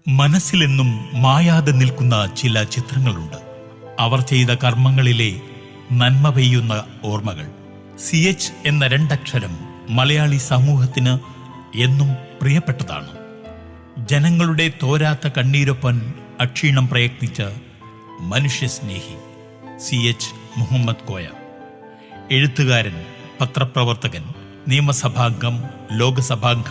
മനസ്സിലെന്നും മായാതെ നിൽക്കുന്ന ചില ചിത്രങ്ങളുണ്ട്. അവർ ചെയ്ത കർമ്മങ്ങളിലെ നന്മ പെയ്യുന്ന ഓർമ്മകൾ. CH എന്ന രണ്ടക്ഷരം മലയാളി സമൂഹത്തിന് എന്നും പ്രിയപ്പെട്ടതാണ്. ജനങ്ങളുടെ തോരാത്ത കണ്ണീരൊപ്പൻ അക്ഷീണം പ്രയത്നിച്ച മനുഷ്യസ്നേഹി CH മുഹമ്മദ് കോയ. എഴുത്തുകാരൻ, പത്രപ്രവർത്തകൻ, നിയമസഭാംഗം, ലോകസഭാംഗം,